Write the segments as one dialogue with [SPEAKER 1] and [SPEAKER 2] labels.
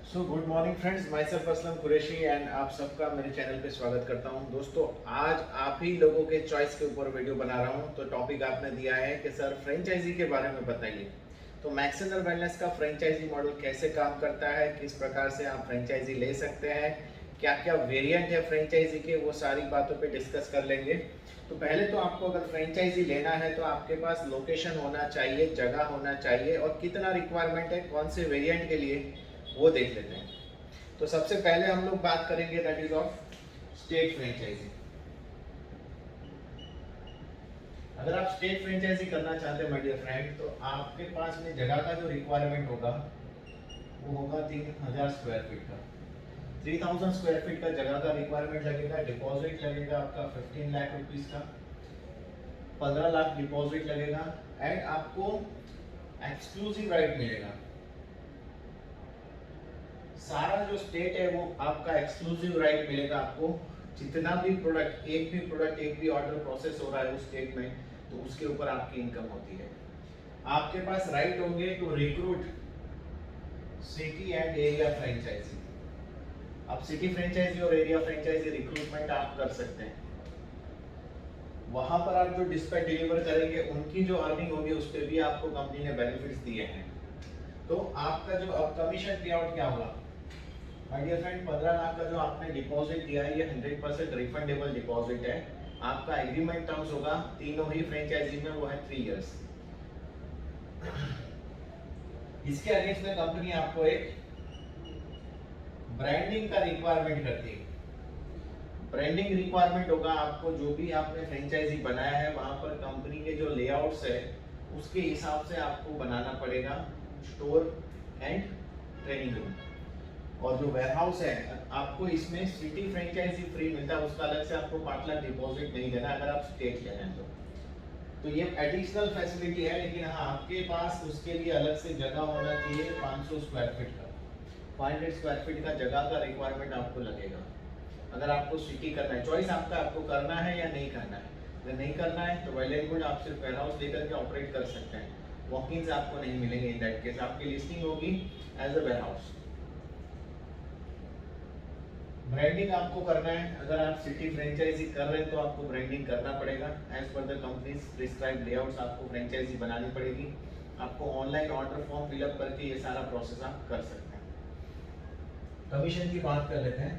[SPEAKER 1] Good morning friends, my self Aslam Qureshi and आप सबका मेरे चैनल पे स्वागत करता हूं। दोस्तों, आज आप ही लोगों के चॉइस के ऊपर वीडियो बना रहा हूं। तो टॉपिक आपने दिया है कि सर फ्रेंचाइजी के बारे में बताइए। तो मैक्सनर वेलनेस का फ्रेंचाइजी मॉडल कैसे काम करता है, किस प्रकार से आप फ्रेंचाइजी ले सकते हैं, क्या क्या वेरिएंट है फ्रेंचाइजी के, वो सारी बातों पे डिस्कस कर लेंगे। तो पहले तो आपको अगर फ्रेंचाइजी लेना है तो आपके पास लोकेशन होना चाहिए, जगह होना चाहिए और कितना रिक्वायरमेंट है, कौन से वेरिएंट के लिए, वो देख लेते हैं। तो सबसे पहले हम लोग बात करेंगे that is of state franchisee. अगर आप स्टेट फ्रेंचाइजी करना चाहते हैं माय डियर फ्रेंड, तो आपके पास में जगह का जो रिक्वायरमेंट होगा वो होगा 3000 स्क्वायर फीट का। 3000 स्क्वायर फीट का जगह का रिक्वायरमेंट लगेगा। डिपॉजिट लगेगा आपका 15 लाख रुपीस का, 15 लाख डिपॉजिट लगेगा एंड आपको एक्सक्लूसिव राइट मिलेगा। सारा जो स्टेट है वो आपका एक्सक्लूसिव राइट मिलेगा आपको। जितना भी प्रोडक्ट, एक भी ऑर्डर प्रोसेस हो रहा है उस स्टेट में, तो उसके ऊपर आपकी इनकम होती है। आपके पास राइट होंगे to recruit city and area franchisee. आप सिटी फ्रेंचाइजी और एरिया फ्रेंचाइजी रिक्रूटमेंट आप कर सकते हैं। वहां पर आप जो डिस्पैच डिलीवर करेंगे उनकी जो अर्निंग होगी उस पर भी आपको कंपनी ने बेनिफिट्स दिए हैं। तो आपका जो अब कमीशन पे आउट क्या होगा माय डियर फ्रेंड, 15 लाख का जो आपने डिपॉजिट दिया है ये 100% रिफंडेबल डिपॉजिट है। आपका एग्रीमेंट टर्म्स होगा तीनों ही फ्रेंचाइजी में, वो है 3 इयर्स। इसके अगेंस्ट में कंपनी आपको एक ब्रांडिंग का रिक्वायरमेंट करती है। ब्रांडिंग रिक्वायरमेंट होगा आपको, जो भी आपने फ्रेंचाइजी बनाया है वहां पर कंपनी के जो लेआउट्स है उसके हिसाब से आपको बनाना पड़ेगा स्टोर एंड ट्रेनिंग रूम। और जो वेयरहाउस है आपको इसमें सिटी फ्रेंचाइजी फ्री मिलता है, उसका अलग से आपको 5 लाख डिपॉजिट नहीं देना अगर आप स्टेट ले रहे हैं तो ये एडिशनल फैसिलिटी है। लेकिन हाँ, आपके पास उसके लिए अलग से जगह होना चाहिए। 500 स्क्वायर फीट का, 500 स्क्वायर फीट का जगह का रिक्वायरमेंट आपको लगेगा अगर आपको सिटी करना है। चॉइस आपका, आपको करना है या नहीं करना है। अगर नहीं करना है तो वेल एंड गुड, आप सिर्फ वेयरहाउस लेकर के ऑपरेट कर सकते हैं। वॉक-इन्स आपको नहीं मिलेंगे। इन दैट केस आपकी लिस्टिंग होगी एज अ वेयरहाउस। ब्रांडिंग आपको करना है। अगर आप सिटी फ्रेंचाइजी कर रहे हैं तो आपको ब्रांडिंग करना पड़ेगा। As per the companies prescribe layouts आपको फ्रेंचाइजी बनानी पड़ेगी। आपको ऑनलाइन ऑर्डर फॉर्म फिलअप करके ये सारा प्रोसेस आप कर सकते हैं। कमीशन की बात कर लेते हैं।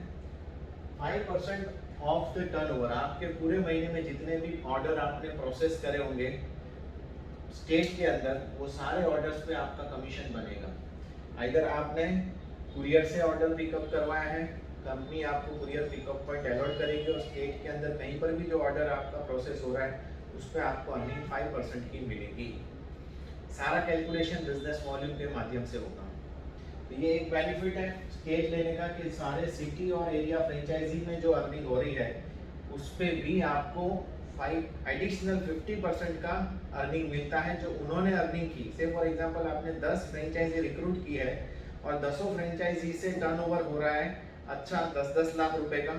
[SPEAKER 1] 5% ऑफ द टर्नओवर, आपके पूरे महीने में जितने भी ऑर्डर आपने प्रोसेस करे होंगे स्टेट के अंदर, वो सारे ऑर्डर्स पे आपका कमीशन बनेगा। अगर आपने कुरियर से ऑर्डर पिकअप करवाया है, कंपनी आपको कुरियर पिकअप पॉइंट अलॉट करेगी और स्टेट के अंदर कहीं पर भी जो ऑर्डर आपका प्रोसेस हो रहा है उस पर आपको अर्निंग 5% की मिलेगी। सारा कैलकुलेशन बिजनेस वॉल्यूम के माध्यम से होगा। तो ये एक बेनिफिट है स्टेट लेने का कि सारे सिटी और एरिया फ्रेंचाइजी में जो अर्निंग हो रही है उस पे भी आपको 5 एडिशनल 50% का अर्निंग मिलता है जो उन्होंने अर्निंग की। से फॉर एग्जांपल आपने 10 फ्रेंचाइजी रिक्रूट की है और 10 फ्रेंचाइजी से टर्नओवर हो रहा है अच्छा 10-10 लाख रुपए का,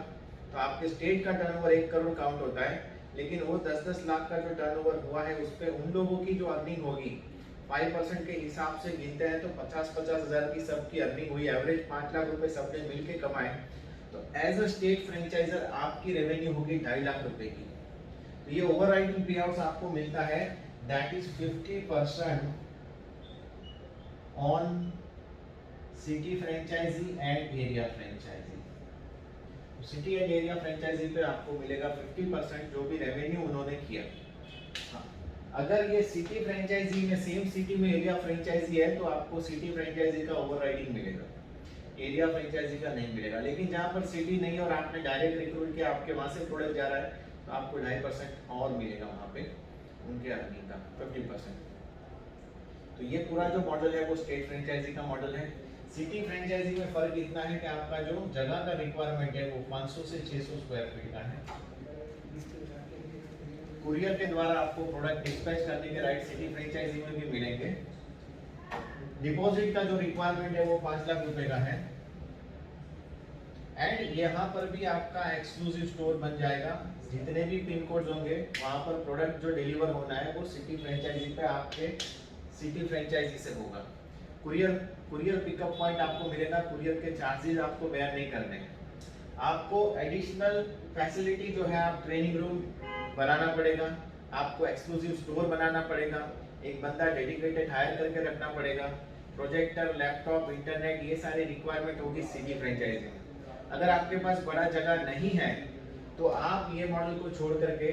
[SPEAKER 1] तो आपके स्टेट का टर्नओवर 1 करोड़ काउंट होता है। लेकिन वो 10-10 लाख का जो टर्नओवर हुआ है उस पे उन लोगों की जो अर्निंग होगी 5% के हिसाब से गिनते हैं तो 50-50 हजार की सबकी अर्निंग हुई। एवरेज 5 लाख रुपए सबने मिलके कमाए, तो एज अ स्टेट फ्रेंचाइजर आपकी रेवेन्यू होगी 2.5 लाख रुपए की। तो ये ओवरराइडिंग पे आउट्स आपको मिलता है, that is 50% on city franchisee and area franchisee. City and area franchisee पे आपको मिलेगा 50% जो भी रेवेन्यू उन्होंने किया। हाँ, अगर ये सिटी फ्रेंचाइजी में सेम सिटी में एरिया फ्रेंचाइजी है तो आपको सिटी फ्रेंचाइजी का ओवरराइडिंग मिलेगा, एरिया फ्रेंचाइजी का नहीं मिलेगा। लेकिन जहाँ पर सिटी नहीं है और आपने डायरेक्ट रिक्रूट किया, आपके वहाँ से प्रोडक्ट जा रहा है, तो आपको 2.5% और मिलेगा वहाँ पे उनके अर्निंग का 50%। तो ये पूरा जो मॉडल है वो स्टेट फ्रेंचाइजी का मॉडल है। सिटी फ्रेंचाइजी में फर्क इतना है कि आपका जो जगह का रिक्वायरमेंट है वो 500 से 600 स्क्वायर फीट का है। कुरियर के द्वारा आपको प्रोडक्ट डिस्पैच करने के राइट सिटी फ्रेंचाइजी में भी मिलेंगे। डिपॉजिट का जो रिक्वायरमेंट है वो 5 लाख रुपए का है एंड यहाँ पर भी आपका एक्सक्लूसिव स्टोर बन जाएगा। जितने भी पिन कोड्स होंगे वहाँ पर प्रोडक्ट जो डिलीवर होना है वो सिटी फ्रेंचाइजी पे आपके सिटी फ्रेंचाइजी से होगा। कुरियर कुरियर पिकअप पॉइंट आपको मिलेगा, कुरियर के चार्जेस आपको बेयर नहीं करने हैं। आपको एडिशनल फैसिलिटी जो है, आप ट्रेनिंग रूम बनाना पड़ेगा, आपको एक्सक्लूसिव स्टोर बनाना पड़ेगा, एक बंदा डेडिकेटेड हायर करके रखना पड़ेगा, प्रोजेक्टर, लैपटॉप, इंटरनेट, ये सारी रिक्वायरमेंट होगी सिटी फ्रेंचाइजी में। अगर आपके पास बड़ा जगह नहीं है तो आप ये मॉडल को छोड़ करके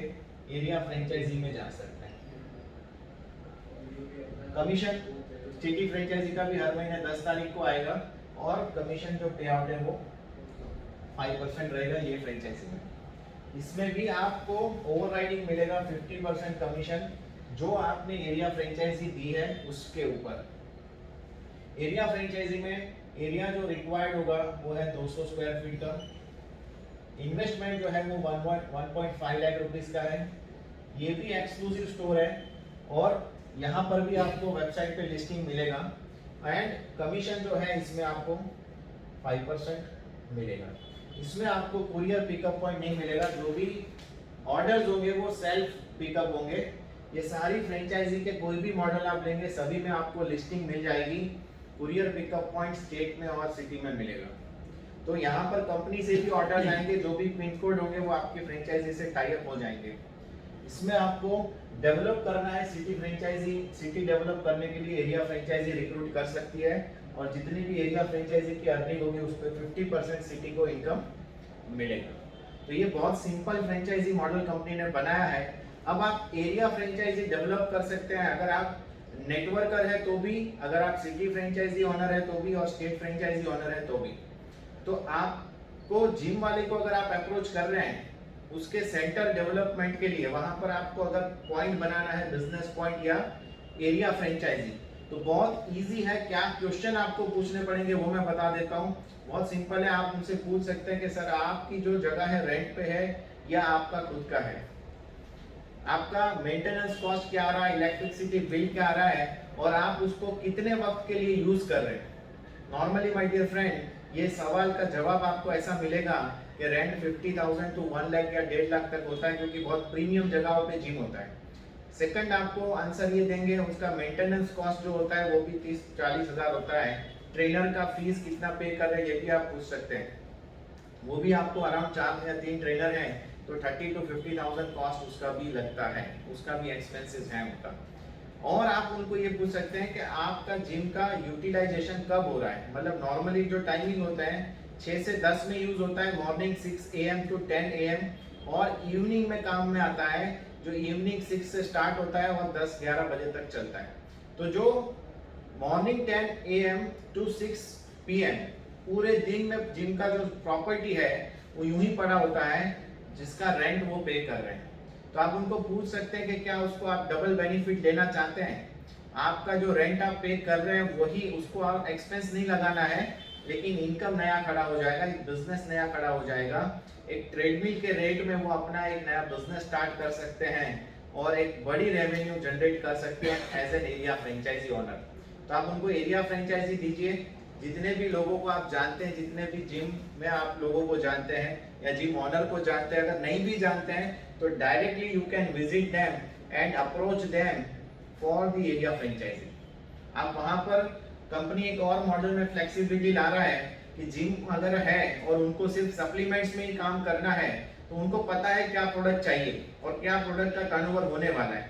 [SPEAKER 1] एरिया फ्रेंचाइजी में जा सकते हैं। कमीशन सिटी फ्रेंचाइजी का भी हर महीने 10 तारीख को आएगा और कमीशन जो पे आउट है वो 5% रहेगा ये फ्रेंचाइजी में। इसमें भी आपको ओवरराइडिंग मिलेगा 50% कमीशन जो आपने एरिया फ्रेंचाइजी दी है उसके ऊपर। एरिया फ्रेंचाइजी में एरिया जो रिक्वायर्ड होगा वो है 200 स्क्वायर फीट का। इन्वेस्टमेंट जो है वो 1.5 लाख रुपीस का है। ये भी एक्सक्लूसिव स्टोर है और यहाँ पर भी आपको वेबसाइट पे लिस्टिंग मिलेगा एंड कमीशन जो है इसमें आपको 5% मिलेगा। इसमें आपको कुरियर पिकअप पॉइंट नहीं मिलेगा, जो भी ऑर्डर्स होंगे वो सेल्फ पिकअप होंगे। ये सारी फ्रेंचाइजी के कोई भी मॉडल आप लेंगे सभी में आपको लिस्टिंग मिल जाएगी। कुरियर पिकअप पॉइंट स्टेट में और सिटी में मिलेगा। तो यहाँ पर कंपनी से भी ऑर्डर्स आएंगे, जो भी पिन कोड होंगे वो आपकी फ्रेंचाइजी से टाई अप हो जाएंगे। इसमें आपको डेवलप करना है सिटी फ्रेंचाइजी। सिटी डेवलप करने के लिए एरिया फ्रेंचाइजी रिक्रूट कर सकती है और जितनी भी एरिया फ्रेंचाइजी की अर्निंग होगी उस पर 50% सिटी को इनकम मिलेगा। तो ये बहुत सिंपल फ्रेंचाइजी मॉडल कंपनी ने बनाया है। अब आप एरिया फ्रेंचाइजी डेवलप कर सकते हैं, अगर आप नेटवर्कर है तो भी, अगर आप सिटी फ्रेंचाइजी ओनर है तो भी और स्टेट फ्रेंचाइजी ओनर है तो भी। तो आपको जिम वाले को अगर आप अप्रोच कर रहे हैं उसके सेंटर डेवलपमेंट के लिए, वहां पर आपको अगर पॉइंट बनाना है, बिजनेस पॉइंट या एरिया फ्रेंचाइजी, तो बहुत इजी है। क्या क्वेश्चन आपको पूछने पड़ेंगे वो मैं बता देता हूँ। बहुत सिंपल है। आप उनसे पूछ सकते हैं कि सर आपकी जो जगह है रेंट पे है या आपका खुद का है, आपका मेंटेनेंस कॉस्ट क्या आ रहा है, इलेक्ट्रिसिटी बिल क्या आ रहा है और आप उसको कितने वक्त के लिए यूज कर रहे हैं। नॉर्मली माय डियर फ्रेंड ये सवाल का जवाब आपको ऐसा मिलेगा कि रेंट 50,000 to 1 लाख या 1.5 लाख तक होता है, क्योंकि बहुत प्रीमियम जगहों पे जिम होता है। सेकंड आपको आंसर ये देंगे उसका मेंटेनेंस कॉस्ट जो होता है वो भी 30-40 हजार होता है। ट्रेनर का फीस कितना पे कर रहे हैं ये भी आप पूछ सकते हैं। वो भी आपको अराउंड 4 या 3 ट्रेनर हैं तो 30 to 50,000 कॉस्ट उसका भी लगता है, उसका भी एक्सपेंसेस है उनका। और आप उनको ये पूछ सकते हैं कि आपका जिम का यूटिलाइजेशन कब हो रहा है। मतलब नॉर्मली जो टाइमिंग होता है 6 से 10 में यूज होता है, मॉर्निंग 6 AM to 10 AM, और इवनिंग में काम में आता है जो इवनिंग 6 से स्टार्ट होता है और 10-11 बजे तक चलता है। तो जो मॉर्निंग 10 AM to 6 PM पूरे दिन में जिम का जो प्रॉपर्टी है वो यूं ही पड़ा होता है जिसका रेंट वो पे कर रहे हैं। तो आप उनको पूछ सकते हैं कि क्या उसको आप डबल बेनिफिट लेना चाहते हैं। आपका जो रेंट आप पे कर रहे हैं वही, उसको आप एक्सपेंस नहीं लगाना है, लेकिन इनकम नया खड़ा हो जाएगा, एक बिजनेस नया खड़ा हो जाएगा। एक ट्रेडमिल के रेट में वो अपना एक नया बिजनेस स्टार्ट कर सकते हैं और एक बड़ी रेवेन्यू जनरेट कर सकते हैं as an area franchisee owner. तो आप उनको एरिया फ्रेंचाइजी दीजिए। जितने भी लोगों को आप जानते हैं, जितने भी जिम में आप लोगों को जानते हैं या जिम ओनर को जानते हैं, अगर नहीं भी जानते हैं तो directly you can visit them and approach them for the area franchisee. आप वहां पर कंपनी एक और मॉडल में फ्लेक्सिबिलिटी ला रहा है कि जिम अगर है और उनको सिर्फ सप्लीमेंट्स में ही काम करना है तो उनको पता है क्या प्रोडक्ट चाहिए और क्या प्रोडक्ट का टर्नओवर होने वाला है,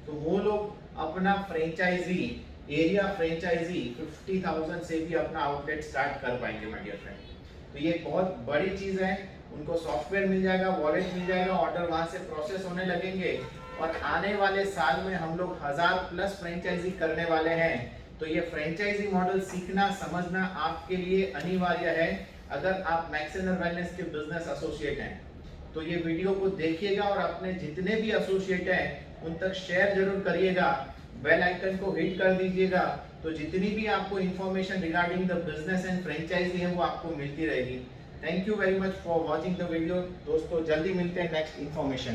[SPEAKER 1] तो वो लोग अपना फ्रेंचाइजी, एरिया फ्रेंचाइजी 50,000 से भी अपना आउटलेट स्टार्ट कर पाएंगे माय डियर फ्रेंड। तो ये बहुत बड़ी चीज है। उनको सॉफ्टवेयर मिल जाएगा, वॉलेट मिल जाएगा, ऑर्डर वहां से प्रोसेस होने लगेंगे और आने वाले साल में हम लोग 1000+ फ्रेंचाइजी करने वाले हैं। तो ये फ्रेंचाइजी मॉडल सीखना, समझना आपके लिए अनिवार्य है अगर आप मैक्सेनर वेलनेस के बिजनेस एसोसिएट हैं। तो ये वीडियो को देखिएगा और अपने जितने भी एसोसिएट हैं उन तक शेयर जरूर करिएगा, बेल आइकन को हिट कर दीजिएगा, तो जितनी भी आपको information regarding the business and franchisee है वो आपको मिलती रहेगी। Thank you very much for watching the video. दोस्तों जल्दी मिलते हैं नेक्स्ट इंफॉर्मेशन।